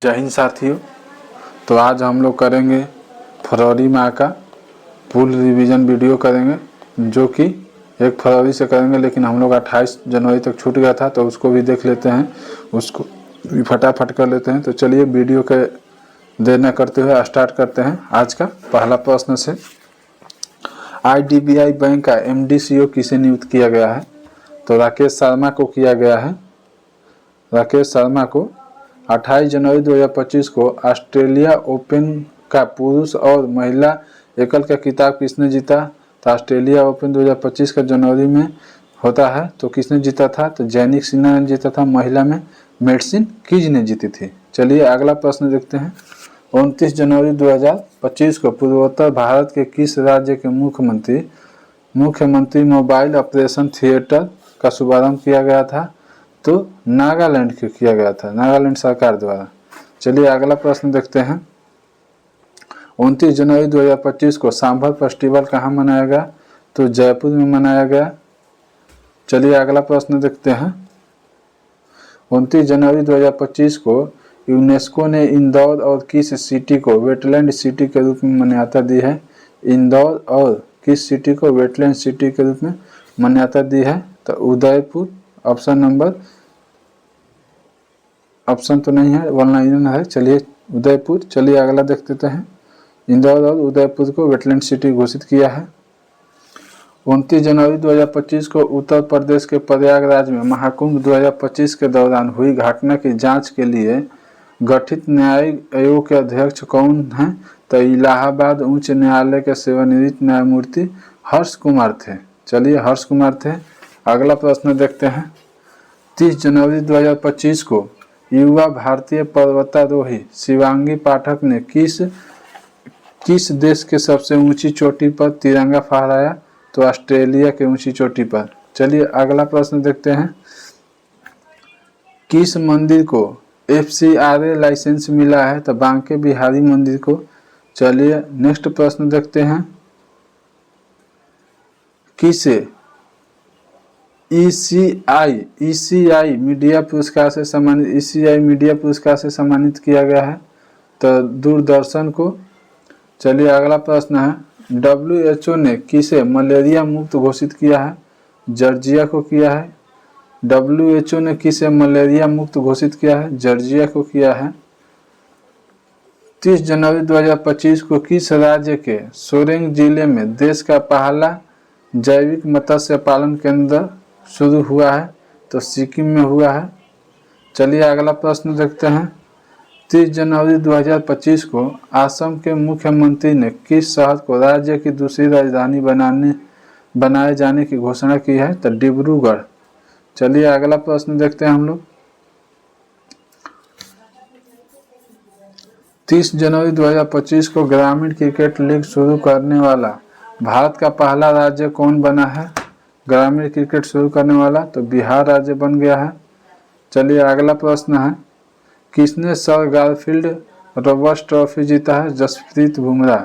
जय हिंद साथियों। तो आज हम लोग करेंगे फरवरी माह का फुल रिवीजन वीडियो करेंगे, जो कि 1 फरवरी से करेंगे, लेकिन हम लोग 28 जनवरी तक छूट गया था, तो उसको भी देख लेते हैं, उसको भी फटाफट कर लेते हैं। तो चलिए वीडियो के देर न करते हुए स्टार्ट करते हैं। आज का पहला प्रश्न से, IDBI बैंक का MD/CEO किसे नियुक्त किया गया है? तो राकेश शर्मा को किया गया है। राकेश शर्मा को 28 जनवरी 2025 को ऑस्ट्रेलिया ओपन का पुरुष और महिला एकल का खिताब किसने जीता? तो ऑस्ट्रेलिया ओपन 2025 का जनवरी में होता है, तो किसने जीता था? तो जैनिक सिन्हा ने जीता था। महिला में मेडिसिन कीज ने जीती थी। चलिए अगला प्रश्न देखते हैं। 29 जनवरी 2025 को पूर्वोत्तर भारत के किस राज्य के मुख्यमंत्री मोबाइल ऑपरेशन थिएटर का शुभारंभ किया गया था? तो नागालैंड को किया गया था, नागालैंड सरकार द्वारा। चलिए अगला प्रश्न देखते हैं। 29 जनवरी 2025 को सांभर फेस्टिवल कहाँ मनाया गया? तो जयपुर में मनाया गया। चलिए अगला प्रश्न देखते हैं। 29 जनवरी 2025 को यूनेस्को ने इंदौर और किस सिटी को वेटलैंड सिटी के रूप में मान्यता दी है? इंदौर और किस सिटी को वेटलैंड सिटी के रूप में मान्यता दी है? तो उदयपुर। ऑप्शन तो नहीं है, वर्णन है। चलिए उदयपुर। चलिए अगला देख लेते हैं। इंदौर और उदयपुर को वेटलैंड सिटी घोषित किया है। 29 जनवरी 2025 को उत्तर प्रदेश के प्रयागराज में महाकुंभ 2025 के दौरान हुई घटना की जांच के लिए गठित न्यायिक आयोग के अध्यक्ष कौन हैं? तो इलाहाबाद उच्च न्यायालय के सेवानिवृत्त न्यायमूर्ति हर्ष कुमार थे। चलिए हर्ष कुमार थे। अगला प्रश्न देखते हैं। 30 जनवरी 2025 को युवा भारतीय पर्वतारोही शिवांगी पाठक ने किस देश के सबसे ऊंची चोटी पर तिरंगा फहराया? तो ऑस्ट्रेलिया के ऊंची चोटी पर। चलिए अगला प्रश्न देखते हैं। किस मंदिर को FCRA लाइसेंस मिला है? तो बांके बिहारी मंदिर को। चलिए नेक्स्ट प्रश्न देखते हैं। किसे ECI मीडिया पुरस्कार से सम्मानित किया गया है? तो दूरदर्शन को। चलिए अगला प्रश्न है। WHO ने किसे मलेरिया मुक्त घोषित किया है? जॉर्जिया को किया है। WHO ने किसे मलेरिया मुक्त घोषित किया है? जॉर्जिया को किया है। 30 जनवरी 2025 को किस राज्य के सोरेंग जिले में देश का पहला जैविक मत्स्य पालन केंद्र शुरू हुआ है? तो सिक्किम में हुआ है। चलिए अगला प्रश्न देखते हैं। 30 जनवरी 2025 को असम के मुख्यमंत्री ने किस शहर को राज्य की दूसरी राजधानी बनाए जाने की घोषणा की है? तो डिब्रूगढ़। चलिए अगला प्रश्न देखते हैं हम लोग। 30 जनवरी 2025 को ग्रामीण क्रिकेट लीग शुरू करने वाला भारत का पहला राज्य कौन बना है? ग्रामीण क्रिकेट शुरू करने वाला तो बिहार राज्य बन गया है। चलिए अगला प्रश्न है। किसने सर गारफील्ड रोबर्ट्स ट्रॉफी जीता है? जसप्रीत बुमराह।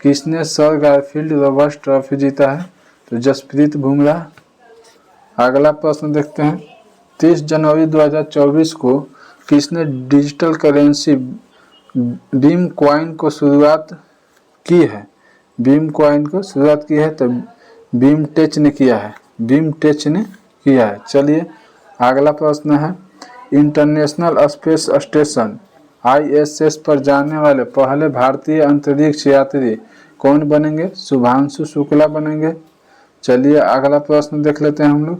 किसने सर गारफील्ड रोबर्ट्स ट्रॉफी जीता है? तो जसप्रीत बुमराह। अगला प्रश्न देखते हैं। 30 जनवरी 2024 को किसने डिजिटल करेंसी बीम कॉइन को शुरुआत की है? बीम कॉइन को शुरुआत की है तो बीमटेच ने किया है। बीमटेच ने किया है। चलिए अगला प्रश्न है। इंटरनेशनल स्पेस स्टेशन ISS पर जाने वाले पहले भारतीय अंतरिक्ष यात्री कौन बनेंगे? शुभांशु शुक्ला बनेंगे। चलिए अगला प्रश्न देख लेते हैं हम लोग।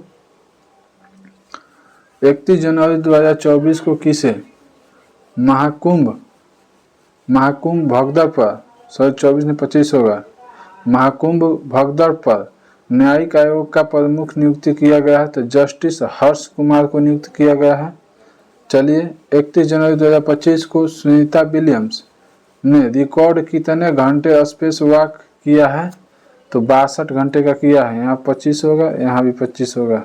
31 जनवरी 2024 को किसे महाकुंभ भगदड़ पर 24 ने 25 होगा। महाकुंभ भगदड़ पर न्यायिक आयोग का प्रमुख नियुक्ति किया गया है? तो जस्टिस हर्ष कुमार को नियुक्त किया गया है। चलिए 31 जनवरी 2025 को सुनीता विलियम्स ने रिकॉर्ड कितने घंटे स्पेस वॉक किया है? तो 62 घंटे का किया है। यहाँ 25 होगा, यहाँ भी 25 होगा।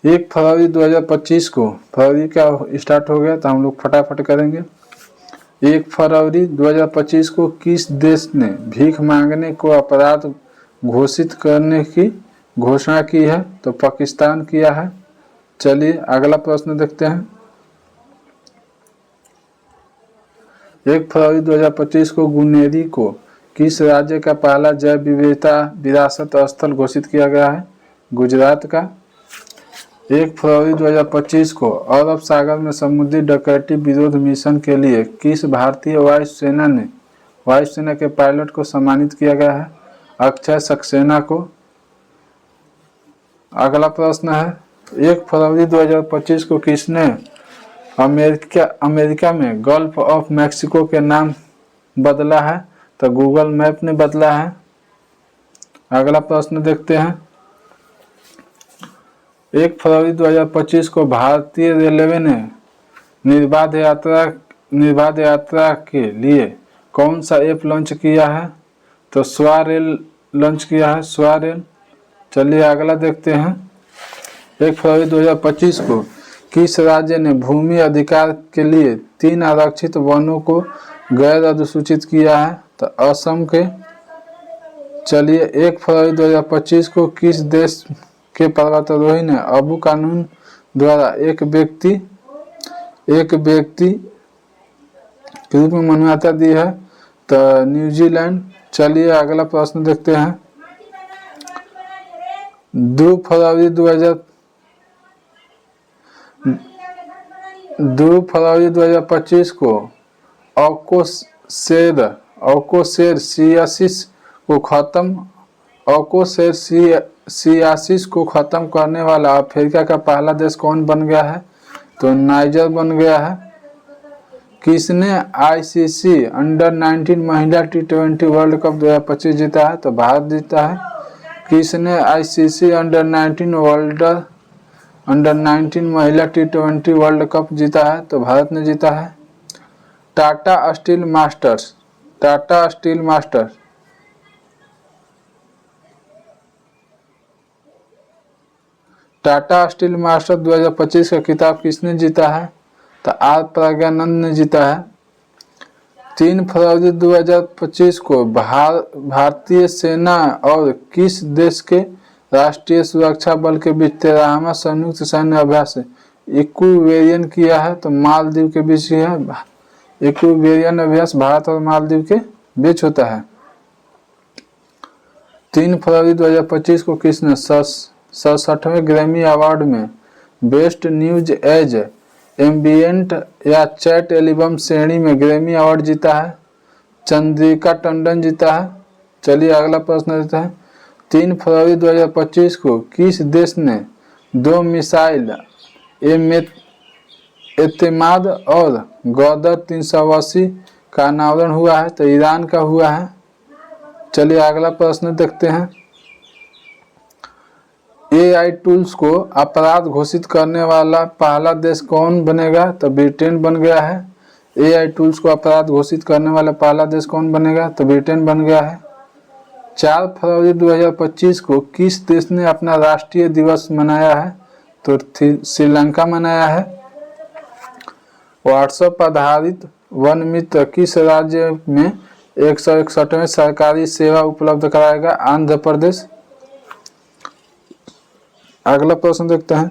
1 फरवरी 2025 को फरवरी का स्टार्ट हो गया, तो हम लोग फटाफट करेंगे। 1 फरवरी 2025 को किस देश ने भीख मांगने को अपराध घोषित करने की घोषणा की है? तो पाकिस्तान किया है। चलिए अगला प्रश्न देखते हैं। 1 फरवरी 2025 को गुनेरी को किस राज्य का पहला जैव विविधता विरासत स्थल घोषित किया गया है? गुजरात का। 1 फरवरी 2025 को अरब सागर में समुद्री डकैती विरोध मिशन के लिए किस भारतीय वायुसेना के पायलट को सम्मानित किया गया है? अक्षय सक्सेना को। अगला प्रश्न है, 1 फरवरी 2025 को किसने अमेरिका में गल्फ ऑफ मैक्सिको के नाम बदला है? तो गूगल मैप ने बदला है। अगला प्रश्न देखते हैं, 1 फरवरी 2025 को भारतीय रेलवे ने निर्बाध यात्रा के लिए कौन सा ऐप लॉन्च किया है? तो स्वारेल लॉन्च किया है, स्वारेल। चलिए अगला देखते हैं, 1 फरवरी 2025 को किस राज्य ने भूमि अधिकार के लिए 3 आरक्षित वनों को गैर अधिसूचित किया है? तो असम के। चलिए 1 फरवरी 2025 को किस देश के पर्वतारोही ने अबू कानून द्वारा एक व्यक्ति के रूप में मान्यता दी है? तो न्यूजीलैंड। चलिए अगला प्रश्न देखते हैं, 2 फरवरी 2025 को ऑकोसेरसियासिस को खत्म करने वाला अफ्रीका का पहला देश कौन बन गया है? तो नाइजर बन गया है। किसने आईसीसी अंडर-19 महिला टी20 वर्ल्ड कप 2025 जीता है? तो भारत जीता है। किसने आईसीसी अंडर-19 महिला टी20 वर्ल्ड कप जीता है? तो भारत ने जीता है। टाटा स्टील मास्टर्स 2025 का खिताब किसने जीता है? तो आर प्रज्ञानंद ने जीता है। 3 फरवरी 2025 को भारतीय सेना और किस देश के राष्ट्रीय सुरक्षा बल के बीच 13वां संयुक्त सैन्य अभ्यास इक्विवेरियन किया है? तो मालदीव के बीच ही है। इक्विवेरियन अभ्यास भारत और मालदीव के बीच होता है। 3 फरवरी 2025 को किसने 67वें ग्रैमी अवार्ड में बेस्ट न्यूज एज एम्बिएंट या चैट एल्बम श्रेणी में ग्रैमी अवार्ड जीता है? चंद्रिका टंडन जीता है। चलिए अगला प्रश्न देते हैं, 3 फरवरी 2025 को किस देश ने 2 मिसाइल एतेमाद और गदर 380 का अनावरण हुआ है? तो ईरान का हुआ है। चलिए अगला प्रश्न देखते हैं, AI टूल्स को अपराध घोषित करने वाला पहला देश कौन बनेगा? तो ब्रिटेन बन गया है। AI टूल्स को अपराध घोषित करने वाला पहला देश कौन बनेगा? तो ब्रिटेन बन गया है। 4 फरवरी 2025 को किस देश ने अपना राष्ट्रीय दिवस मनाया है? तो श्रीलंका मनाया है। व्हाट्सएप आधारित वन मित्र किस राज्य में 161वें सरकारी सेवा उपलब्ध कराएगा? आंध्र प्रदेश। अगला प्रश्न देखते हैं,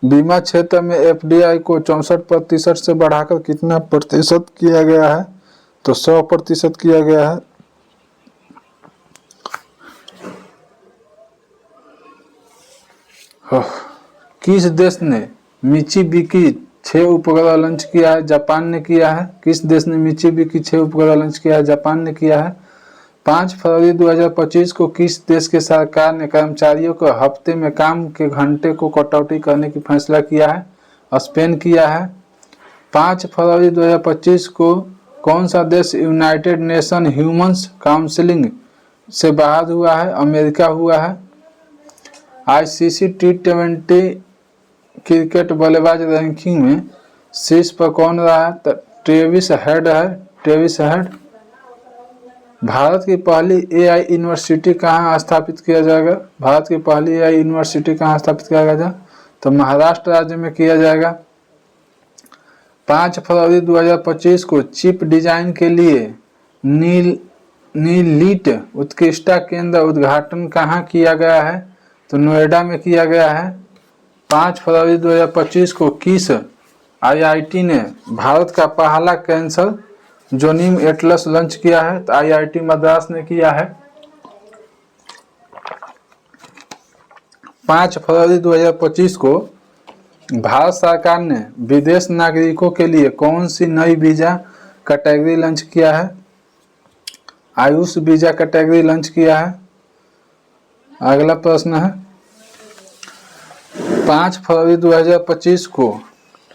बीमा क्षेत्र में FDI को 64% से बढ़ाकर कितना प्रतिशत किया गया है? तो 100% किया गया है। किस देश ने मित्सुबिशी 6 उपग्रह लॉन्च किया है? जापान ने किया है। किस देश ने मित्सुबिशी 6 उपग्रह लॉन्च किया है? जापान ने किया है। 5 फरवरी 2025 को किस देश के सरकार ने कर्मचारियों को हफ्ते में काम के घंटे को कटौती करने की फैसला किया है? स्पेन किया है। 5 फरवरी 2025 को कौन सा देश यूनाइटेड नेशन ह्यूमन्स काउंसिलिंग से बाहर हुआ है? अमेरिका हुआ है। आईसीसी टी20 क्रिकेट बल्लेबाज रैंकिंग में शीर्ष पर कौन रहा है? तो ट्रेविस हेड है। Travis Head. भारत की पहली AI यूनिवर्सिटी कहाँ स्थापित किया जाएगा? भारत की पहली AI यूनिवर्सिटी कहाँ स्थापित किया जाएगा? तो महाराष्ट्र राज्य में किया जाएगा। 5 फरवरी 2025 को चिप डिजाइन के लिए नीलिट उत्कृष्टता केंद्र उद्घाटन कहाँ किया गया है? तो नोएडा में किया गया है। 5 फरवरी 2025 को किस आईआईटी ने भारत का पहला कैंसर जोनिम एटलस लॉन्च किया है? तो आईआईटी मद्रास ने किया है। 5 फरवरी 2025 को भारत सरकार ने विदेश नागरिकों के लिए कौन सी नई वीजा कैटेगरी लॉन्च किया है? आयुष वीजा कैटेगरी लॉन्च किया है। अगला प्रश्न है 5 फरवरी 2025 को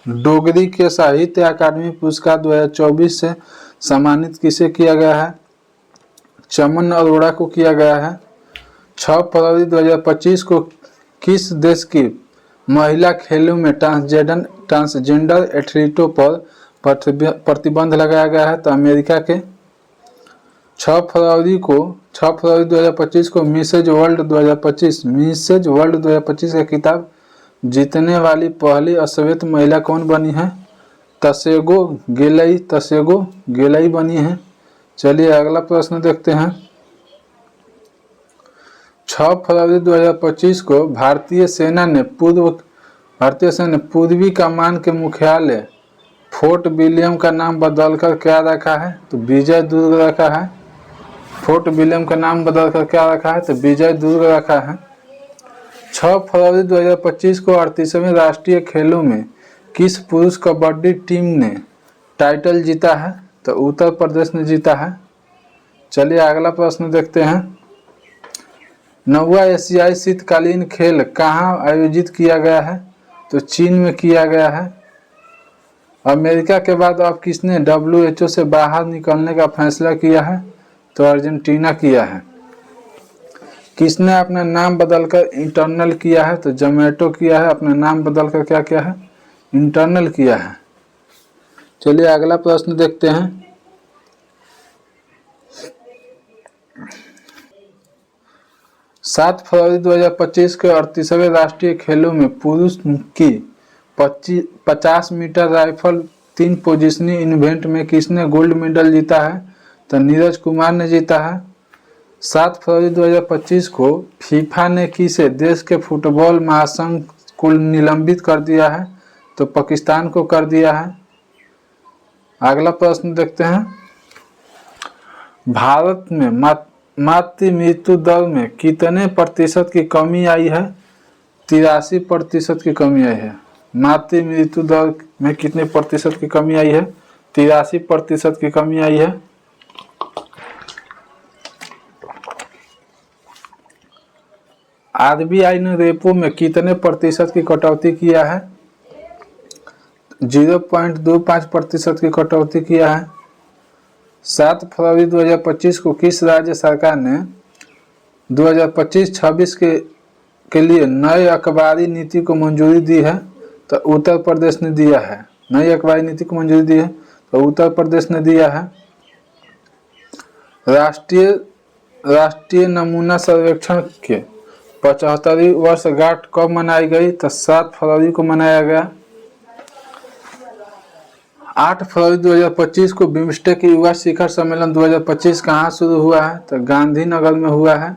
डोगरी के साहित्य अकादमी पुरस्कार 2024 से सम्मानित किसे किया गया है? चमन अरोड़ा को किया गया है। 6 फरवरी 2025 को किस देश की महिला खेलों में ट्रांसजेंडर एथलीटों पर प्रतिबंध लगाया गया है? तो अमेरिका के। 6 फरवरी 2025 को मिसेज वर्ल्ड 2025 का खिताब जीतने वाली पहली अश्वेत महिला कौन बनी है? तसेगो गेलई बनी है। चलिए अगला प्रश्न देखते हैं। 6 फरवरी 2025 को भारतीय सेना ने पूर्वी कमान के मुख्यालय फोर्ट विलियम का नाम बदलकर क्या रखा है? तो विजय दुर्ग रखा है। फोर्ट विलियम का नाम बदलकर क्या रखा है? तो विजय दुर्ग रखा है। 6 फरवरी 2025 को 38वें राष्ट्रीय खेलों में किस पुरुष कबड्डी टीम ने टाइटल जीता है? तो उत्तर प्रदेश ने जीता है। चलिए अगला प्रश्न देखते हैं। 9वां एशियाई शीतकालीन खेल कहाँ आयोजित किया गया है? तो चीन में किया गया है। अमेरिका के बाद अब किसने WHO से बाहर निकलने का फैसला किया है? तो अर्जेंटीना किया है। किसने अपना नाम बदलकर इंटरनल किया है? तो जोमेटो किया है। अपना नाम बदलकर क्या किया है? इंटरनल किया है। चलिए अगला प्रश्न देखते हैं। 7 फरवरी 2025 के 38वें राष्ट्रीय खेलों में पुरुष की 50 मीटर राइफल 3 पोजिशनिंग इवेंट में किसने गोल्ड मेडल जीता है? तो नीरज कुमार ने जीता है। 7 फरवरी 2025 को फीफा ने किसे देश के फुटबॉल महासंघ को निलंबित कर दिया है? तो पाकिस्तान को कर दिया है। अगला प्रश्न देखते हैं। भारत में मातृ मृत्यु दर में कितने प्रतिशत की कमी आई है? 83% की कमी आई है। मातृ मृत्यु दर में कितने प्रतिशत की कमी आई है? 83% की कमी आई है। RBI ने रेपो में कितने प्रतिशत की कटौती किया है? 0.25% की कटौती किया है। 7 फरवरी 2025 को किस राज्य सरकार ने 2025-26 के लिए नए अखबारी नीति को मंजूरी दी है? तो उत्तर प्रदेश ने दिया है। नई अखबारी नीति को मंजूरी दी है तो उत्तर प्रदेश ने दिया है। राष्ट्रीय नमूना सर्वेक्षण के 75वीं वर्षगांठ कब मनाई गई? तो 7 फरवरी को मनाया गया। 8 फरवरी 2025 को बिम्स्टेक युवा शिखर सम्मेलन 2025 कहाँ शुरू हुआ है? तो गांधीनगर में हुआ है।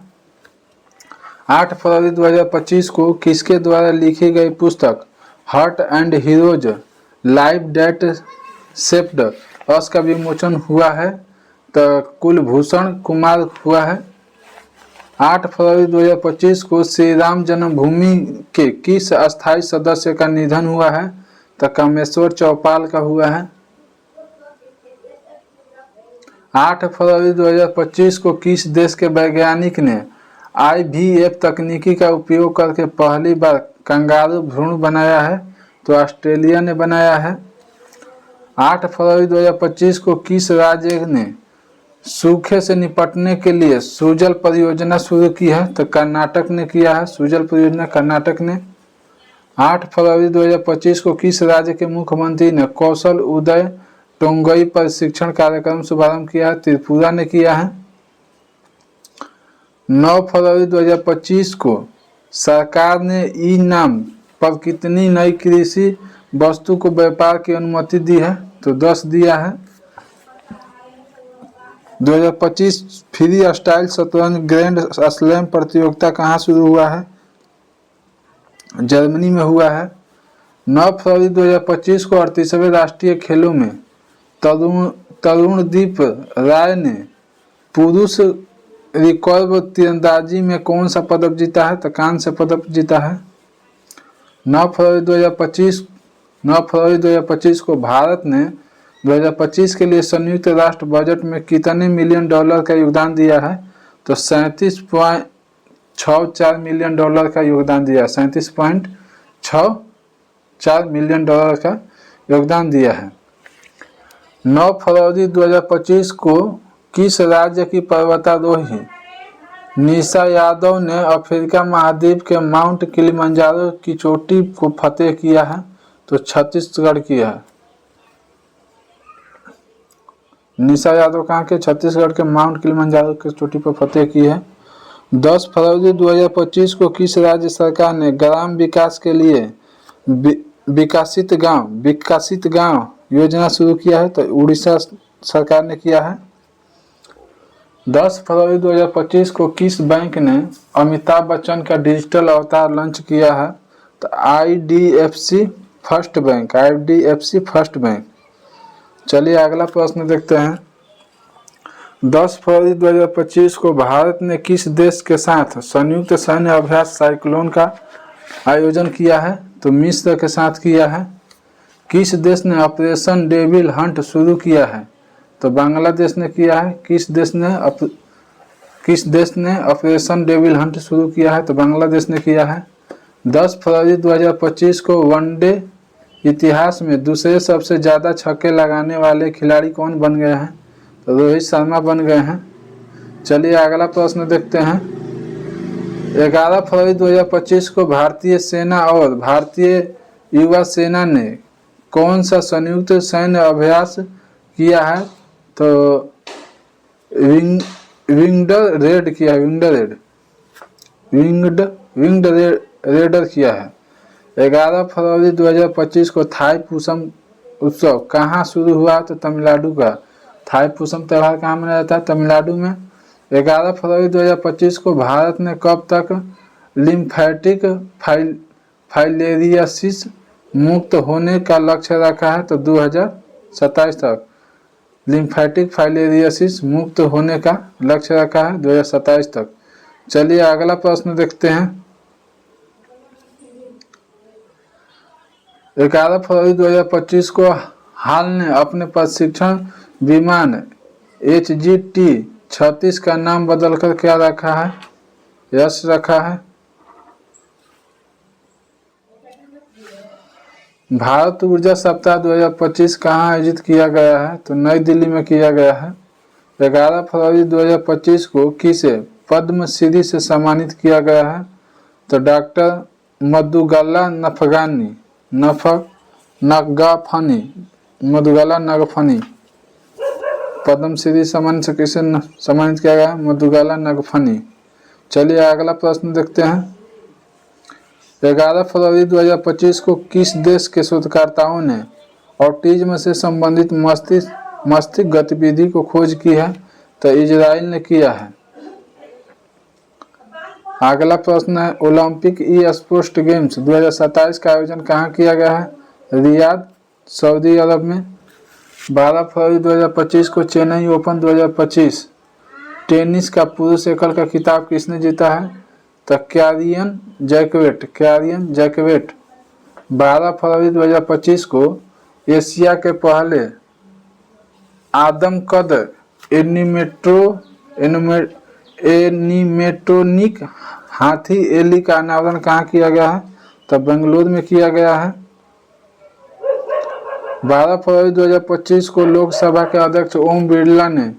8 फरवरी 2025 को किसके द्वारा लिखी गई पुस्तक heart and heroes life that shaped us का विमोचन हुआ है? तो कुलभूषण कुमार हुआ है। 8 फरवरी 2025 को श्री राम जन्मभूमि के किस अस्थायी सदस्य का निधन हुआ है? तो कामेश्वर चौपाल का हुआ है। 8 फरवरी 2025 को किस देश के वैज्ञानिक ने IVF तकनीकी का उपयोग करके पहली बार कंगारू भ्रूण बनाया है? तो ऑस्ट्रेलिया ने बनाया है। 8 फरवरी 2025 को किस राज्य ने सूखे से निपटने के लिए सुजल परियोजना शुरू की है? तो कर्नाटक ने किया है। सुजल परियोजना कर्नाटक ने। 8 फरवरी 2025 को किस राज्य के मुख्यमंत्री ने कौशल उदय टोंगई प्रशिक्षण कार्यक्रम शुभारंभ किया है? त्रिपुरा ने किया है। 9 फरवरी 2025 को सरकार ने ई नाम पर कितनी नई कृषि वस्तु को व्यापार की अनुमति दी है? तो 10 दिया है। 2025 फ्री स्टाइल शतरंज ग्रैंड स्लैम प्रतियोगिता कहाँ शुरू हुआ है? जर्मनी में हुआ है। 9 फरवरी 2025 को 38वें राष्ट्रीय खेलों में तरुणदीप राय ने पुरुष रिकर्व तीरंदाजी में कौन सा पदक जीता है? तो कांस्य पदक जीता है। 9 फरवरी 2025 को भारत ने 2025 के लिए संयुक्त राष्ट्र बजट में कितने मिलियन डॉलर का योगदान दिया है? तो 37.64 मिलियन डॉलर का योगदान दिया है। 37.64 मिलियन डॉलर का योगदान दिया है। 9 फरवरी 2025 को किस राज्य की पर्वतारोही निशा यादव ने अफ्रीका महाद्वीप के माउंट किलिमंजारो की चोटी को फतेह किया है? तो छत्तीसगढ़ किया है। निशा यादव कहाँ के? छत्तीसगढ़ के माउंट किलिमंजारो की चोटी पर फतेह की है। 10 फरवरी 2025 को किस राज्य सरकार ने ग्राम विकास के लिए विकसित गांव योजना शुरू किया है? तो उड़ीसा सरकार ने किया है। 10 फरवरी 2025 को किस बैंक ने अमिताभ बच्चन का डिजिटल अवतार लॉन्च किया है? तो IDFC फर्स्ट बैंक। चलिए अगला प्रश्न देखते हैं। 10 फरवरी 2025 को भारत ने किस देश के साथ संयुक्त सैन्य अभ्यास साइक्लोन का आयोजन किया है? तो मिस्र के साथ किया है। किस देश ने ऑपरेशन डेविल हंट शुरू किया है? तो बांग्लादेश ने किया है। किस देश ने ऑपरेशन डेविल हंट शुरू किया है? तो बांग्लादेश ने किया है। 10 फरवरी 2025 को वनडे इतिहास में दूसरे सबसे ज़्यादा छक्के लगाने वाले खिलाड़ी कौन बन गए हैं? तो रोहित शर्मा बन गए हैं। चलिए अगला प्रश्न देखते हैं। 11 फरवरी 2025 को भारतीय सेना और भारतीय युवा सेना ने कौन सा संयुक्त सैन्य अभ्यास किया है? तो विंग्ड रेड किया है। विंग्ड रेडर किया है। 11 फरवरी 2025 को थाई पुसम उत्सव कहाँ शुरू हुआ? तो तमिलनाडु का। थाई पुसम त्यौहार कहाँ मनाया जाता है? तमिलनाडु में। 11 फरवरी 2025 को भारत ने कब तक लिम्फेटिक फाइलेरियासिस मुक्त होने का लक्ष्य रखा है? तो 2027 तक लिम्फेटिक फाइलेरियासिस मुक्त होने का लक्ष्य रखा है 2027 तक। चलिए अगला प्रश्न देखते हैं। 11 फरवरी 2025 को हाल ने अपने प्रशिक्षण विमान HGT-36 का नाम बदलकर क्या रखा है? यश रखा है। भारत ऊर्जा सप्ताह 2025 कहाँ आयोजित किया गया है? तो नई दिल्ली में किया गया है। 11 फरवरी 2025 को किसे पद्म श्री से सम्मानित किया गया है? तो डॉक्टर मधुगला नगफनी पद्म श्री सम्मान से किसे सम्मानित किया गया? मधुगला नगफनी। चलिए अगला प्रश्न देखते हैं। 11 फरवरी 2025 को किस देश के शोधकर्ताओं ने ऑटिज्म से संबंधित मस्तिष्क गतिविधि को खोज की है? तो इजराइल ने किया है। अगला प्रश्न है। ओलंपिक स्पोर्ट्स गेम्स 2027 का आयोजन कहाँ किया गया है? रियाद, सऊदी अरब में। 12 फरवरी 2025 को चेन्नई ओपन 2025 टेनिस का पुरुष एकल का खिताब किसने जीता है? तो कैरियन जैकवेट। 12 फरवरी 2025 को एशिया के पहले आदमकद एनिमेट्रोनिक हाथी एली का अनावरण कहाँ किया गया है? तो बेंगलुरु में किया गया है। 12 फरवरी 2025 को लोकसभा के अध्यक्ष ओम बिरला ने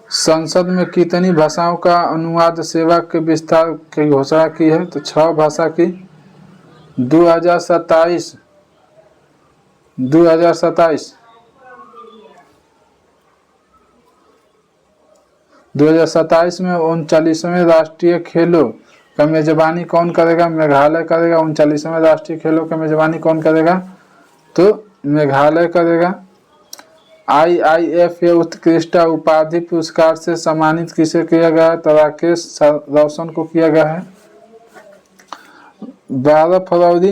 संसद में कितनी भाषाओं का अनुवाद सेवा के विस्तार की घोषणा की है? तो 6 भाषा की। 2027 में 39वें राष्ट्रीय खेलों का मेजबानी कौन करेगा? मेघालय करेगा। 39वें राष्ट्रीय खेलों का मेजबानी कौन करेगा? तो मेघालय करेगा। IIFA उत्कृष्ट उपाधि पुरस्कार से सम्मानित किसे किया गया? तो राकेश रोशन को किया गया है। 12 फरवरी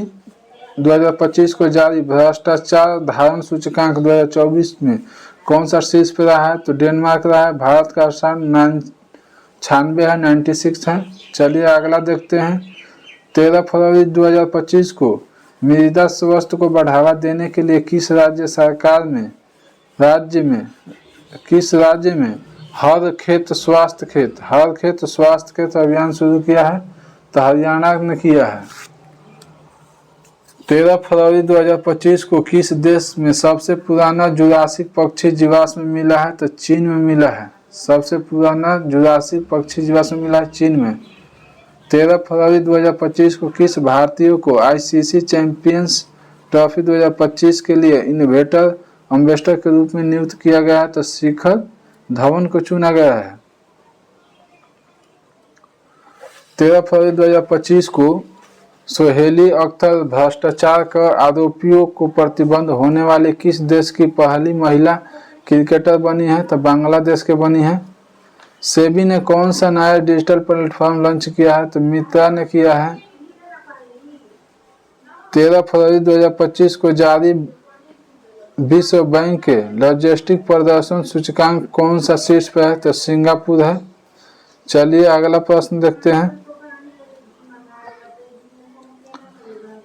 2025 को जारी भ्रष्टाचार धारण सूचकांक 2024 में कौन सा शीर्ष पे रहा है? तो डेनमार्क रहा है। भारत का स्थान 96 है, 96 है। चलिए अगला देखते हैं। 13 फरवरी 2025 को मृदा स्वास्थ्य को बढ़ावा देने के लिए किस राज्य में हर खेत स्वास्थ्य खेत अभियान शुरू किया है? तो हरियाणा ने किया है। 13 फरवरी 2025 को किस देश में सबसे पुराना जुरासिक पक्षी जीवाश्म मिला है? तो चीन में मिला है। सबसे पुराना जुरासिक पक्षी जीवाश्म मिला है चीन में। 13 फरवरी 2025 को किस भारतीय को आईसीसी चैंपियंस ट्रॉफी 2025 के लिए एम्बेसडर के रूप में नियुक्त किया गया है? तो शिखर धवन को चुना गया है। 13 फरवरी 2025 को सोहेली अख्तर भ्रष्टाचार कर आरोपियों को प्रतिबंध होने वाले किस देश की पहली महिला क्रिकेटर बनी है? तो बांग्लादेश के बनी है। सेबी ने कौन सा नया डिजिटल प्लेटफॉर्म लॉन्च किया है? तो मित्रा ने किया है। 13 फरवरी 2025 को जारी विश्व बैंक के लॉजिस्टिक प्रदर्शन सूचकांक कौन सा शीर्ष पर है? तो सिंगापुर है। चलिए अगला प्रश्न देखते हैं।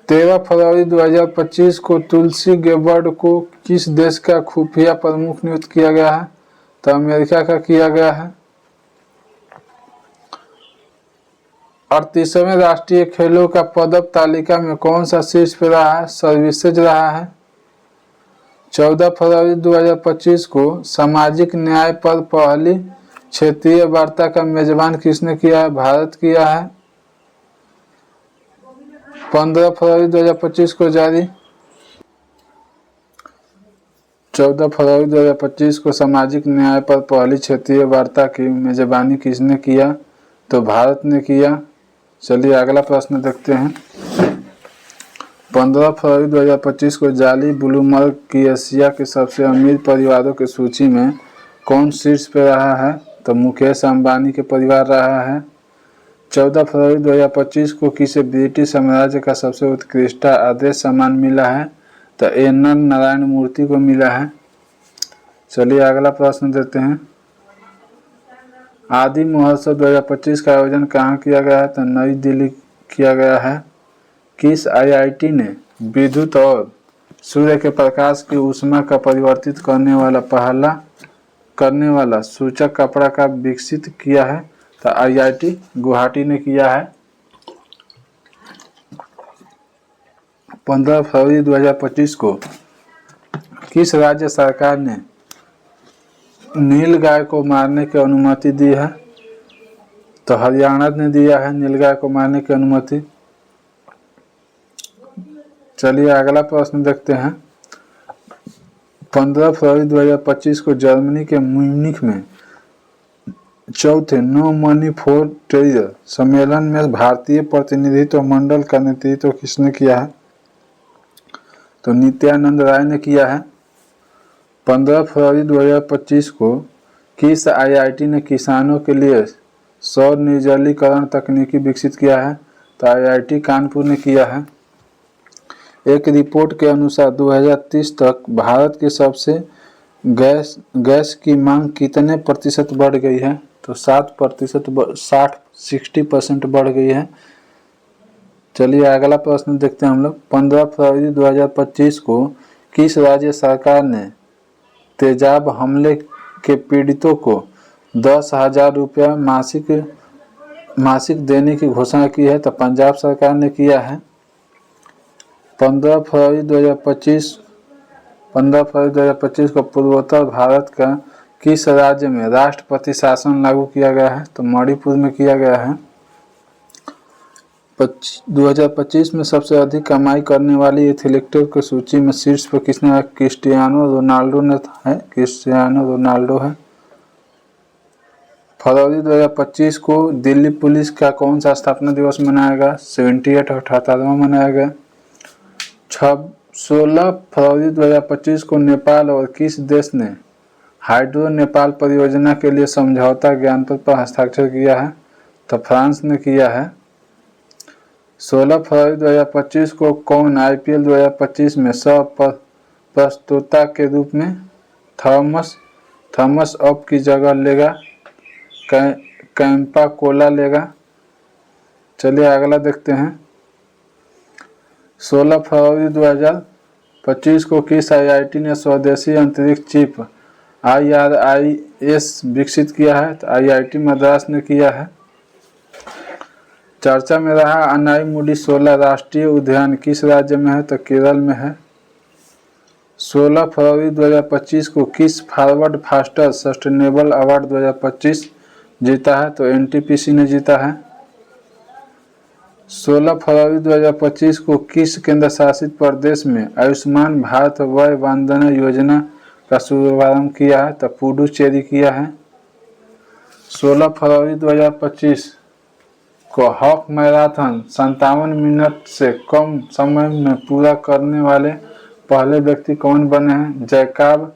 13 फरवरी 2025 को तुलसी गेबर्ड को किस देश का खुफिया प्रमुख नियुक्त किया गया है? तो अमेरिका का किया गया है। 38वें राष्ट्रीय खेलों का पदक तालिका में कौन सा शीर्ष पे रहा है? सर्विसेज रहा है। 14 फरवरी 2025 को सामाजिक न्याय पर पहली क्षेत्रीय वार्ता का मेजबान किसने किया है? भारत किया है। 15 फरवरी 2025 को जारी 14 फरवरी 2025 को सामाजिक न्याय पर पहली क्षेत्रीय वार्ता की मेजबानी किसने किया? तो भारत ने किया। चलिए अगला प्रश्न देखते हैं। 15 फरवरी 2025 को जारी ब्लूमबर्ग की एशिया के सबसे अमीर परिवारों की सूची में कौन शीर्ष पे रहा है? तो मुकेश अंबानी के परिवार रहा है। 14 फरवरी 2025 को किसे ब्रिटिश साम्राज्य का सबसे उत्कृष्ट आदेश सम्मान मिला है? तो एन नारायण मूर्ति को मिला है। चलिए अगला प्रश्न देते हैं। आदि महोत्सव 2025 का आयोजन कहाँ किया गया है? तो नई दिल्ली किया गया है। किस आईआईटी ने विद्युत और सूर्य के प्रकाश की ऊष्मा का परिवर्तित करने वाला सूचक कपड़ा का विकसित किया है? तो आईआईटी गुवाहाटी ने किया है। 15 फरवरी 2025 को किस राज्य सरकार ने नीलगाय को मारने की अनुमति दी है? तो हरियाणा ने दिया है नीलगाय को मारने की अनुमति। चलिए अगला प्रश्न देखते हैं। 15 फरवरी 2025 को जर्मनी के म्यूनिख में चौथे नो मनी फॉर टेरर सम्मेलन में भारतीय प्रतिनिधित्व मंडल का नेतृत्व किसने किया है? तो नित्यानंद राय ने किया है। 15 फरवरी 2025 को किस आईआईटी ने किसानों के लिए सौर निर्जलीकरण तकनीकी विकसित किया है? तो आईआईटी कानपुर ने किया है। एक रिपोर्ट के अनुसार 2030 तक भारत की सबसे गैस की मांग कितने प्रतिशत बढ़ गई है? तो 60% बढ़ गई है। चलिए अगला प्रश्न देखते हैं हम लोग। 15 फरवरी 2025 को किस राज्य सरकार ने तेजाब हमले के पीड़ितों को 10,000 रुपया मासिक देने की घोषणा की है? तो पंजाब सरकार ने किया है। 15 फरवरी 2025 को पूर्वोत्तर भारत का किस राज्य में राष्ट्रपति शासन लागू किया गया है? तो मणिपुर में किया गया है। 2025 में सबसे अधिक कमाई करने वाली एथलीटों की सूची में शीर्ष पर किसने है? क्रिस्टियानो रोनाल्डो है। फरवरी 2025 को दिल्ली पुलिस का कौन सा स्थापना दिवस मनाया गया? 78वां मनाया गया। 16 फरवरी 2025 को नेपाल और किस देश ने हाइड्रो नेपाल परियोजना के लिए समझौता ज्ञापन पर हस्ताक्षर किया है? तो फ्रांस ने किया है। 16 फरवरी 2025 को कौन IPL 2025 में सह प्रस्तोता के रूप में थॉमस अप की जगह लेगा? कैंपा कोला लेगा। चलिए अगला देखते हैं। 16 फरवरी 2025 को किस IIT ने स्वदेशी अंतरिक्ष चिप IRIS विकसित किया है? तो IIT मद्रास ने किया है। चर्चा में रहा अनाईमुडी 16 राष्ट्रीय उद्यान किस राज्य में है? तो केरल में है। 16 फरवरी 2025 को किस फॉरवर्ड फास्टर सस्टेनेबल अवार्ड 2025 जीता है? तो NTPC ने जीता है। 16 फरवरी 2025 को किस केंद्र शासित प्रदेश में आयुष्मान भारत वय वंदना योजना का शुभारंभ किया है? तो पुडुचेरी किया है। 16 फरवरी 2025 को हाफ मैराथन 57 मिनट से कम समय में पूरा करने वाले पहले व्यक्ति कौन बने हैं? जैकब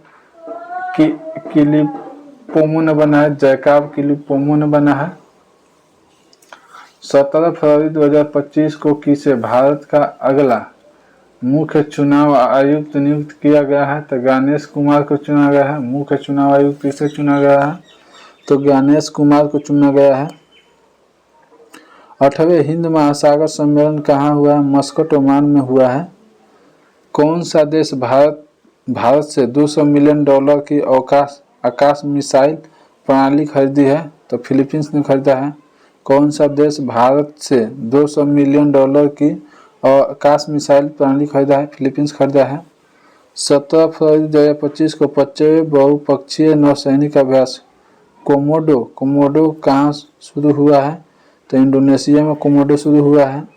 किलिपोमो ने बना है। जैकब किलिपोमो ने बना है। 17 फरवरी 2025 को किसे भारत का अगला मुख्य चुनाव आयुक्त नियुक्त किया गया है? तो ज्ञानेश कुमार को चुना गया है। मुख्य चुनाव आयुक्त किसे चुना गया है? तो ज्ञानेश कुमार को चुना गया है। 8वें हिंद महासागर सम्मेलन कहाँ हुआ है? मस्कट ओमान में हुआ है। कौन सा देश भारत से $200 मिलियन की आकाश मिसाइल प्रणाली खरीदी है? तो फिलीपींस ने खरीदा है। कौन सा देश भारत से $200 मिलियन की आकाश मिसाइल प्रणाली खरीदा है? फिलीपींस खरीदा है। 17 फरवरी 2025 को 25वें बहुपक्षीय नौसैनिक अभ्यास कोमोडो कहाँ शुरू हुआ है? तो इंडोनेशिया में कोमोडो शुरू हुआ है।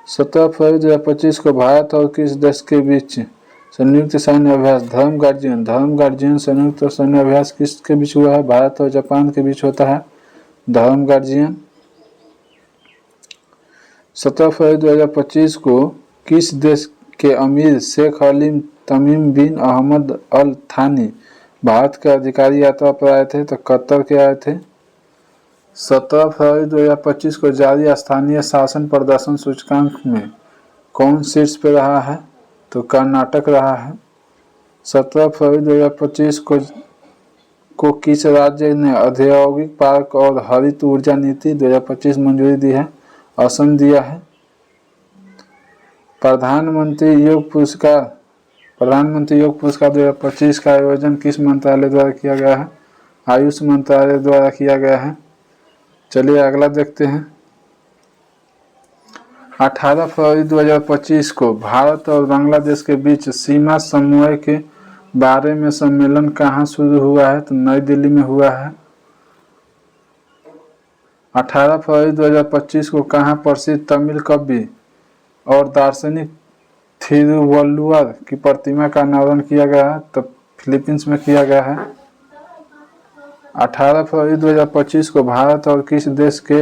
17 फरवरी 2025 को भारत और किस देश के बीच संयुक्त सैन्य अभ्यास धर्म गार्जियन संयुक्त सैन्य अभ्यास किसके बीच हुआ है? भारत और जापान के बीच होता है धर्म गार्जियन। 17 फरवरी 2025 को किस देश के अमीर शेख तमीम बिन अहमद अल थानी भारत के अधिकारी यात्रा पर आए थे? तो कतर के आए थे। 17 फरवरी 2025 को जारी स्थानीय शासन प्रदर्शन सूचकांक में कौन शीर्ष पे रहा है? तो कर्नाटक रहा है। 17 फरवरी 2025 को किस राज्य ने औद्योगिक पार्क और हरित ऊर्जा नीति 2025 मंजूरी दी है? असम दिया है। प्रधानमंत्री योग पुरस्कार 2025 का आयोजन किस मंत्रालय द्वारा किया गया है? आयुष मंत्रालय द्वारा किया गया है। चलिए अगला देखते हैं। 18 फरवरी 2025 को भारत और बांग्लादेश के बीच सीमा समन्वय के बारे में सम्मेलन कहाँ शुरू हुआ है? तो नई दिल्ली में हुआ है। 18 फरवरी 2025 को कहाँ प्रसिद्ध तमिल कवि और दार्शनिक थिरुवल्लुवर की प्रतिमा का अनावरण किया गया है? तो फिलीपींस में किया गया है। 18 फरवरी 2025 को भारत और किस देश के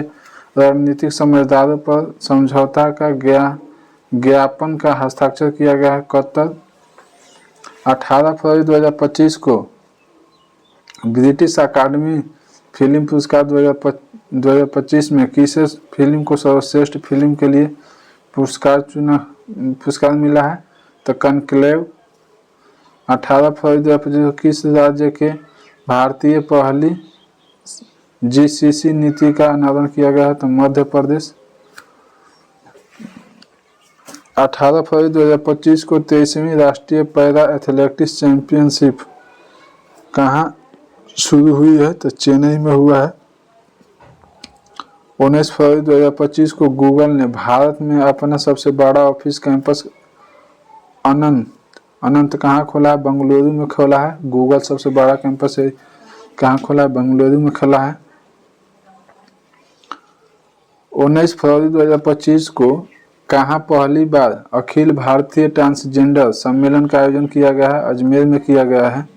रणनीतिक समझदारों पर समझौता का ज्ञापन का हस्ताक्षर किया गया है? कतर। 18 फरवरी 2025 को ब्रिटिश अकादमी फिल्म पुरस्कार 2025 में किस फिल्म को सर्वश्रेष्ठ फिल्म के लिए पुरस्कार मिला है? तो कनक्लेव। 18 फरवरी 2025 को किस राज्य के भारतीय पहली GCC नीति का अनावरण किया गया है? तो मध्य प्रदेश। 18 फरवरी 2025 को 23वीं राष्ट्रीय पैरा एथलेटिक्स चैंपियनशिप कहाँ शुरू हुई है? तो चेन्नई में हुआ है। 19 फरवरी 2025 को गूगल ने भारत में अपना सबसे बड़ा ऑफिस कैंपस अनंत कहाँ खोला है? बेंगलुरु में खोला है। गूगल सबसे बड़ा कैंपस है कहाँ खोला है? बेंगलुरु में खोला है। 19 फरवरी 2025 को कहाँ पहली बार अखिल भारतीय ट्रांसजेंडर सम्मेलन का आयोजन किया गया है? अजमेर में किया गया है।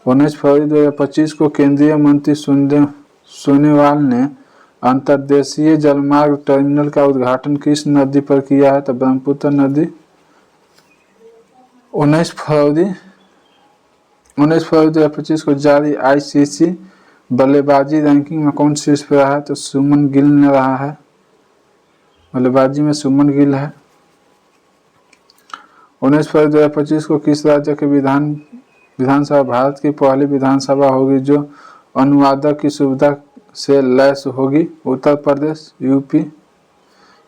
19 फरवरी 2025 को केंद्रीय मंत्री सोनोवाल ने अंतर्देशीय जलमार्ग टर्मिनल का उद्घाटन किस नदी पर किया है? तो ब्रह्मपुत्र नदी। 19 फरवरी 2025 को जारी ICC बल्लेबाजी रैंकिंग में कौन शीर्ष पर रहा है? तो सुमन गिल ने रहा है। बल्लेबाजी में सुमन गिल है। 19 फरवरी 2025 को किस राज्य के विधानसभा भारत की पहली विधानसभा होगी जो अनुवादक की सुविधा से लैस होगी? उत्तर प्रदेश, यूपी।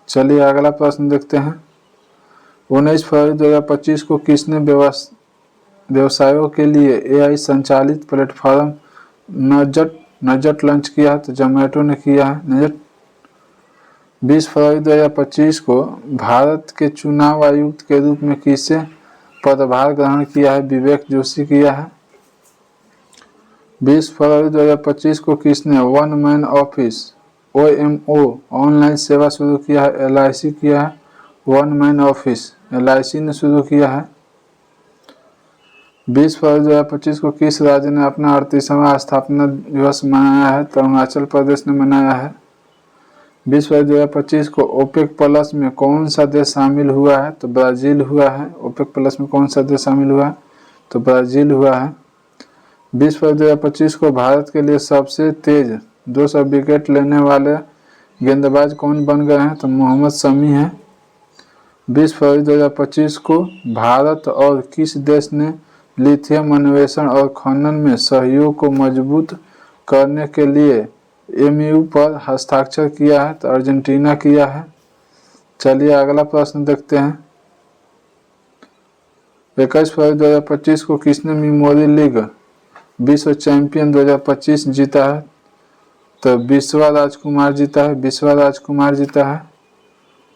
चलिए अगला प्रश्न देखते हैं। 19 फरवरी 2025 को किसने व्यवसायों के लिए AI संचालित प्लेटफॉर्म नजट लॉन्च किया है? तो जोमेटो ने किया है नजट। 20 फरवरी 2025 को भारत के चुनाव आयुक्त के रूप में किसे पदभार ग्रहण किया है? विवेक जोशी किया है। 20 फरवरी 2025 को किसने one man office OMO online सेवा शुरू किया है? LIC किया है। वन मैन ऑफिस LIC ने शुरू किया है। 20 फरवरी 2025 को किस राज्य ने अपना 38वां स्थापना दिवस मनाया है? तो अरुणाचल प्रदेश ने मनाया है। 20 फरवरी 2025 को ओपेक प्लस में कौन सा देश शामिल हुआ है? तो ब्राज़ील हुआ है। ओपेक प्लस में कौन सा देश शामिल हुआ है? तो ब्राज़ील हुआ है। 20 फरवरी 2025 को भारत के लिए सबसे तेज 200 विकेट लेने वाले गेंदबाज कौन बन गए हैं? तो मोहम्मद शमी हैं। 20 फरवरी 2025 को भारत और किस देश ने लिथियम अन्वेषण और खनन में सहयोग को मजबूत करने के लिए MOU पर हस्ताक्षर किया है? तो अर्जेंटीना किया है। चलिए अगला प्रश्न देखते हैं। 21 फरवरी 2025 को किसने मेमोरी लीग विश्व चैंपियन 2025 जीता है? तो विश्वा राजकुमार जीता है। विश्वा राजकुमार जीता है।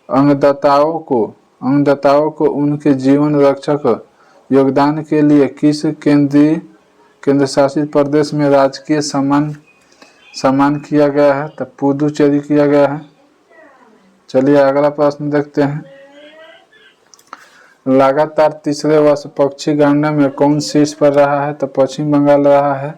अंगदाताओं को उनके जीवन रक्षक योगदान के लिए किस केंद्र शासित प्रदेश में राजकीय सम्मान किया गया है? तो पुदुचेरी किया गया है। चलिए अगला प्रश्न देखते हैं। लगातार तीसरे वर्ष पक्षी गणना में कौन शीर्ष पर रहा है? तो पश्चिम बंगाल रहा है।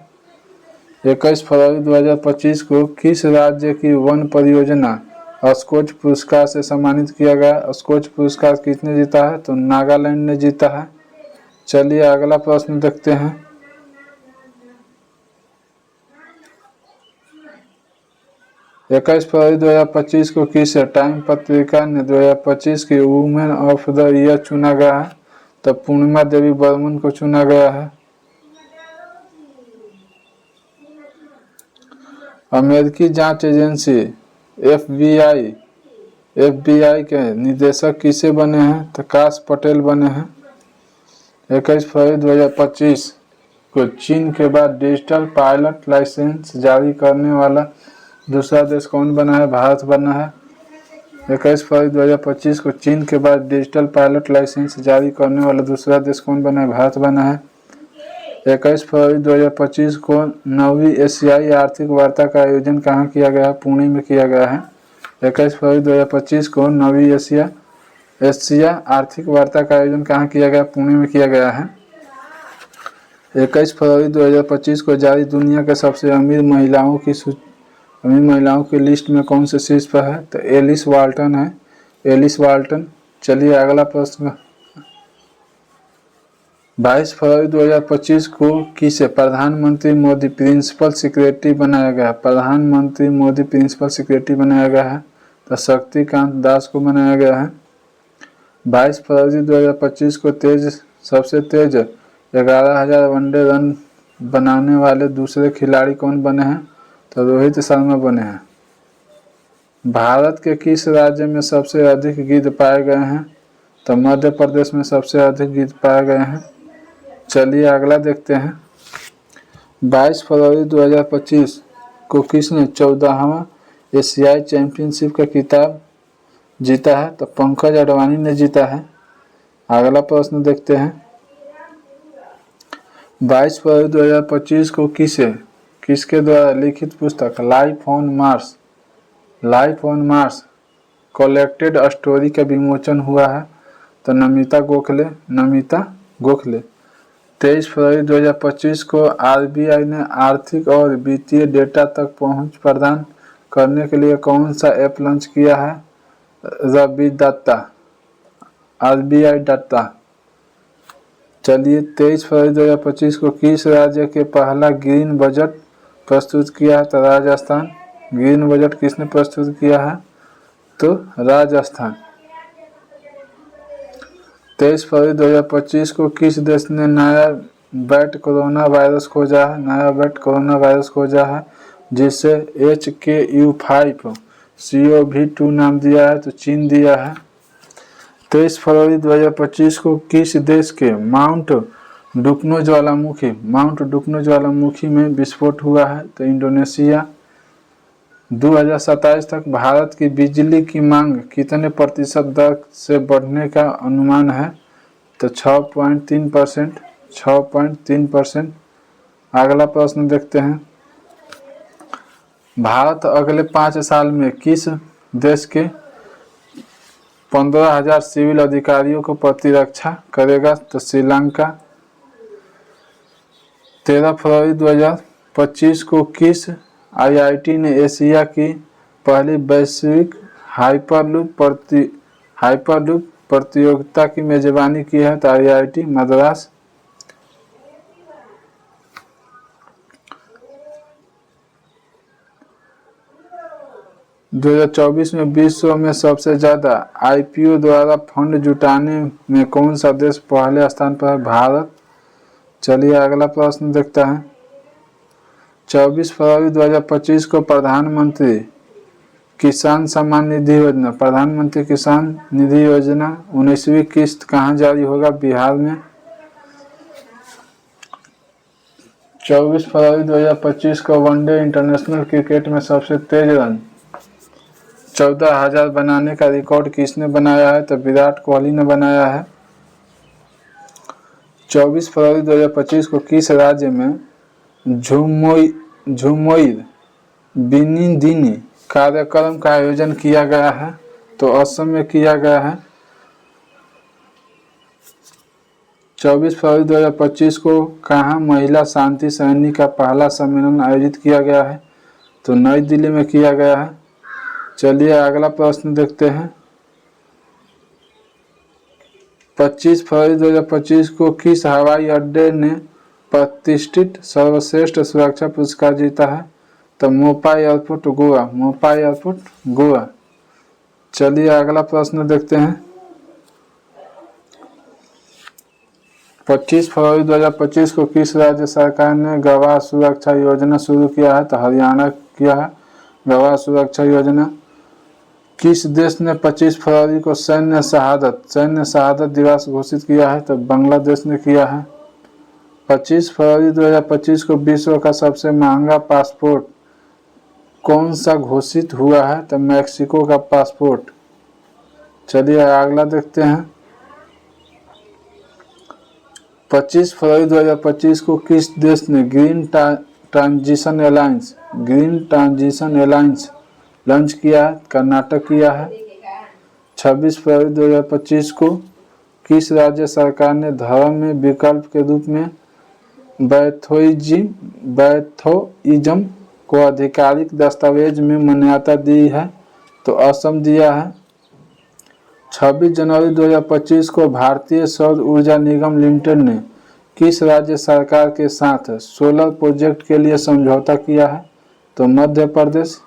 21 फरवरी 2025 को किस राज्य की वन परियोजना स्कॉच पुरस्कार से सम्मानित किया गया? स्कॉच पुरस्कार किसने जीता है? तो नागालैंड ने जीता है। चलिए अगला प्रश्न देखते हैं। 21 फरवरी 2025 को किस टाइम पत्रिका ने 2025 की वुमेन ऑफ द ईयर चुना गया है? तो पूर्णिमा देवी बर्मन को चुना गया है। अमेरिकी जांच एजेंसी FBI के निदेशक किसे बने हैं? तो काश पटेल बने हैं। 21 फरवरी 2025 को चीन के बाद डिजिटल पायलट लाइसेंस जारी करने वाला दूसरा देश कौन बना है? भारत बना है। 21 फरवरी 2025 को चीन के बाद डिजिटल पायलट लाइसेंस जारी करने वाला दूसरा देश कौन बना है? भारत बना है। 21 फरवरी 2025 को 9वीं एशियाई आर्थिक वार्ता का आयोजन कहाँ किया गया? पुणे में किया गया है। 21 फरवरी 2025 को 9वीं एशिया आर्थिक वार्ता का आयोजन कहाँ किया गया? पुणे में किया गया है। 21 फरवरी 2025 को जारी दुनिया के सबसे अमीर महिलाओं की लिस्ट में कौन से शीर्ष पर है? तो एलिस वाल्टन है। Alice Walton. चलिए अगला प्रश्न। 22 फरवरी 2025 को किसे प्रधानमंत्री मोदी प्रिंसिपल सेक्रेटरी बनाया गया? प्रधानमंत्री मोदी प्रिंसिपल सेक्रेटरी बनाया गया है। तो शक्तिकांत दास को बनाया गया है। 22 फरवरी 2025 को सबसे तेज 11,000 वनडे रन बनाने वाले दूसरे खिलाड़ी कौन बने हैं? तो रोहित शर्मा बने हैं। भारत के किस राज्य में सबसे अधिक गिद्ध पाए गए हैं? तो मध्य प्रदेश में सबसे अधिक गिद्ध पाए गए हैं। चलिए अगला देखते हैं। 22 फरवरी 2025 को किसने 14वां एशियाई चैंपियनशिप का खिताब जीता है? तो पंकज अडवाणी ने जीता है। अगला प्रश्न देखते हैं। 22 फरवरी 2025 को किसके द्वारा लिखित पुस्तक life on Mars collected story का विमोचन हुआ है? तो नमिता गोखले। 23 फरवरी 2025 को RBI ने आर्थिक और वित्तीय डेटा तक पहुंच प्रदान करने के लिए कौन सा ऐप लॉन्च किया है? RBI data. चलिए 23 फरवरी 2025 को किस राज्य के पहला ग्रीन बजट प्रस्तुत किया है? तो राजस्थान। ग्रीन बजट किसने प्रस्तुत किया है? तो राजस्थान। 23 फरवरी 2025 को किस देश ने नया बैट कोरोना वायरस खोजा है जिसे HKU5CoV2 नाम दिया है, तो चीन दिया है। 23 फरवरी 2025 को किस देश के माउंट डुकनो ज्वालामुखी में विस्फोट हुआ है, तो इंडोनेशिया। 2027 तक भारत की बिजली की मांग कितने प्रतिशत दर से बढ़ने का अनुमान है, तो 6.3%। अगला प्रश्न देखते हैं। भारत अगले 5 साल में किस देश के 15,000 सिविल अधिकारियों को प्रतिरक्षा करेगा, तो श्रीलंका। 13 फरवरी 2025 को किस IIT ने एशिया की पहली वैश्विक हाइपरलूप प्रतियोगिता की मेजबानी की है, तो IIT मद्रास। 2024 में विश्व में सबसे ज्यादा IPO द्वारा फंड जुटाने में कौन सा देश पहले स्थान पर है, भारत। चलिए अगला प्रश्न देखता है। 24 फरवरी 2025 को प्रधानमंत्री किसान निधि योजना 19वीं किस्त कहाँ जारी होगा, बिहार में। 24 फरवरी 2025 को वनडे इंटरनेशनल क्रिकेट में सबसे तेज रन 14,000 बनाने का रिकॉर्ड किसने बनाया है, तो विराट कोहली ने बनाया है। 24 फरवरी 2025 को किस राज्य में झुमोइर बिनिदिनी कार्यक्रम का आयोजन किया गया है, तो असम में किया गया है। 24 फरवरी 2025 को कहाँ महिला शांति सैनी का पहला सम्मेलन आयोजित किया गया है, तो नई दिल्ली में किया गया है। चलिए अगला प्रश्न देखते हैं। 25 फरवरी 2025 को किस हवाई अड्डे ने प्रतिष्ठित सर्वश्रेष्ठ सुरक्षा पुरस्कार जीता है, तो मोपा एयरपोर्ट गोवा। चलिए अगला प्रश्न देखते हैं। 25 फरवरी 2025 को किस राज्य सरकार ने गवाह सुरक्षा योजना शुरू किया है, तो हरियाणा किया है गवाह सुरक्षा योजना। किस देश ने 25 फरवरी को सैन्य शहादत दिवस घोषित किया है, तो बांग्लादेश ने किया है। 25 फरवरी 2025 को विश्व का सबसे महंगा पासपोर्ट कौन सा घोषित हुआ है, तो मैक्सिको का पासपोर्ट। चलिए अगला देखते हैं। 25 फरवरी 2025 को किस देश ने ग्रीन ट्रांजिशन अलायंस लॉन्च किया है, कर्नाटक किया है। 26 फरवरी 2025 को किस राज्य सरकार ने धर्म में विकल्प के रूप में बैथोइज्म को आधिकारिक दस्तावेज में मान्यता दी है, तो असम दिया है। 26 जनवरी 2025 को भारतीय सौर ऊर्जा निगम लिमिटेड ने किस राज्य सरकार के साथ सोलर प्रोजेक्ट के लिए समझौता किया है, तो मध्य प्रदेश।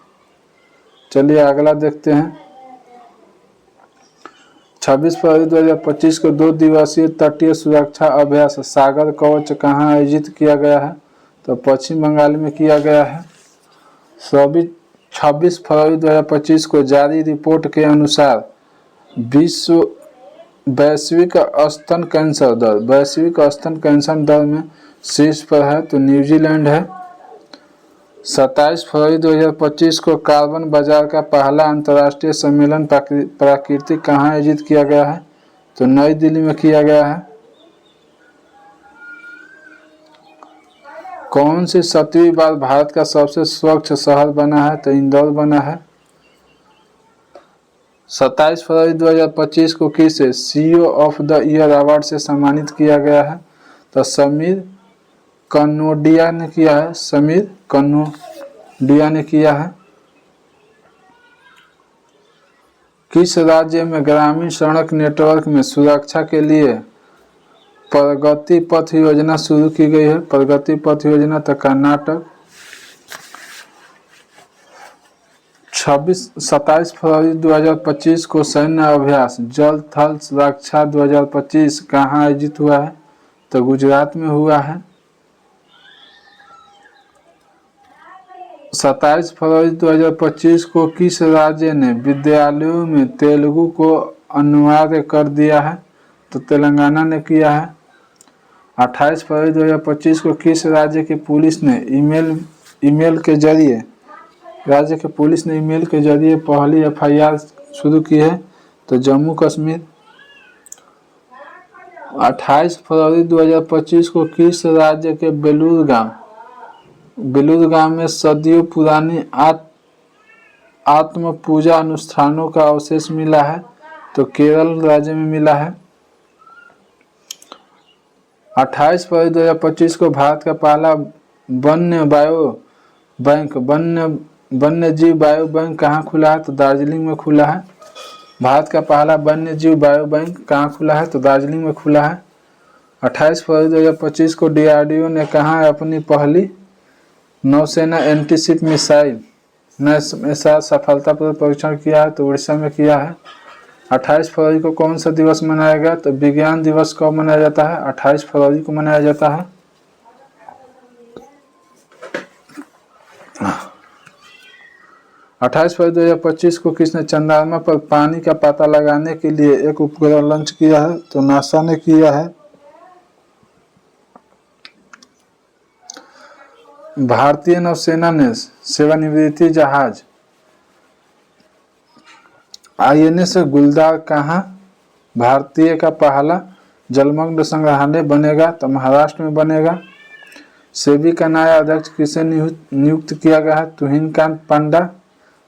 चलिए अगला देखते हैं। 26 फरवरी 2025 को 2 दिवसीय तटीय सुरक्षा अभ्यास सागर कवच कहाँ आयोजित किया गया है, तो पश्चिम बंगाल में किया गया है। 26 फरवरी 2025 को जारी रिपोर्ट के अनुसार वैश्विक स्तन कैंसर दर में शीर्ष पर है, तो न्यूजीलैंड है। 27 फरवरी 2025 को कार्बन बाजार का पहला अंतर्राष्ट्रीय सम्मेलन प्राकृतिक कहाँ आयोजित किया गया है, तो नई दिल्ली में किया गया है। कौन सी 7वीं बार भारत का सबसे स्वच्छ शहर बना है, तो इंदौर बना है। 27 फरवरी 2025 को किसे CEO of the year award से सम्मानित किया गया है, तो समीर कनोडिया ने किया है। किस राज्य में ग्रामीण सड़क नेटवर्क में सुरक्षा के लिए प्रगति पथ योजना शुरू की गई है, प्रगति पथ योजना, तो कर्नाटक। 27 फरवरी 2025 को सैन्य अभ्यास जल थल रक्षा 2025 कहाँ आयोजित हुआ है? तो गुजरात में हुआ है। 27 फरवरी 2025 को किस राज्य ने विद्यालयों में तेलुगु को अनिवार्य कर दिया है? तो तेलंगाना ने किया है। 28 फरवरी 2025 को किस राज्य की पुलिस ने ईमेल के जरिए पहली FIR शुरू की है? तो जम्मू कश्मीर। 28 फरवरी 2025 को किस राज्य के बेलूर गांव में सदियों पुरानी आत्म पूजा अनुष्ठानों का अवशेष मिला है? तो केरल राज्य में मिला है। 28 फरवरी 2025 को भारत का पहला वन्य जीव बायो बैंक कहाँ खुला है? तो दार्जिलिंग में खुला है। भारत का पहला वन्य जीव बायो बैंक कहाँ खुला है? तो दार्जिलिंग में खुला है। 28 फरवरी 2025 को DRDO ने कहाँ अपनी पहली नौसेना एंटीशिप मिसाइल सफलतापूर्वक परीक्षण किया है? तो उड़ीसा में किया है। 28 फरवरी को कौन सा दिवस मनाया गया? तो विज्ञान दिवस कब मनाया जाता है? 28 फरवरी को मनाया जाता है। 28 फरवरी 2025 को किसने चंद्रमा पर पानी का पता लगाने के लिए एक उपग्रह लॉन्च किया है? तो नासा ने किया है। भारतीय नौसेना ने सेवानिवृत्ति जहाज INS गुलदार कहाँ भारतीय का पहला जलमग्न संग्रहालय बनेगा? तो महाराष्ट्र में बनेगा। सेबी का नया अध्यक्ष किसे नियुक्त किया गया है? तुहिनकांत पांडा।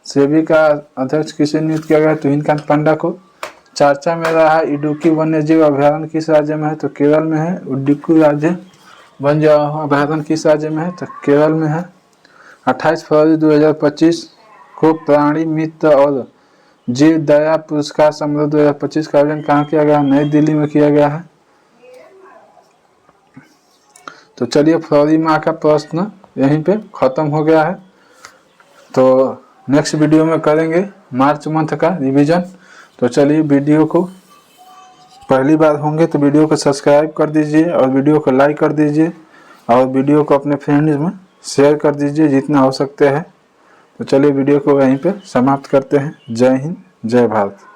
सेबी का अध्यक्ष किसे नियुक्त किया गया है? तुहिनकांत पांडा को। चर्चा में रहा इडुक्की वन्यजीव अभयारण्य किस राज्य में है? तो केरल में है। इडुक्की वन्य अभयारण्य किस राज्य में है? तो केरल में है। 28 फरवरी 2025 को प्राणी मित्र और जीव दया पुरस्कार समारोह 2025 का आयोजन कहाँ किया गया? नई दिल्ली में किया गया है। तो चलिए फरवरी माह का प्रश्न यहीं पे खत्म हो गया है। तो नेक्स्ट वीडियो में करेंगे मार्च मंथ का रिवीजन। तो चलिए वीडियो को पहली बार होंगे तो वीडियो को सब्सक्राइब कर दीजिए और वीडियो को लाइक कर दीजिए और वीडियो को अपने फ्रेंड्स में शेयर कर दीजिए जितना हो सकते हैं। तो चलिए वीडियो को यहीं पे समाप्त करते हैं। जय हिंद, जय भारत।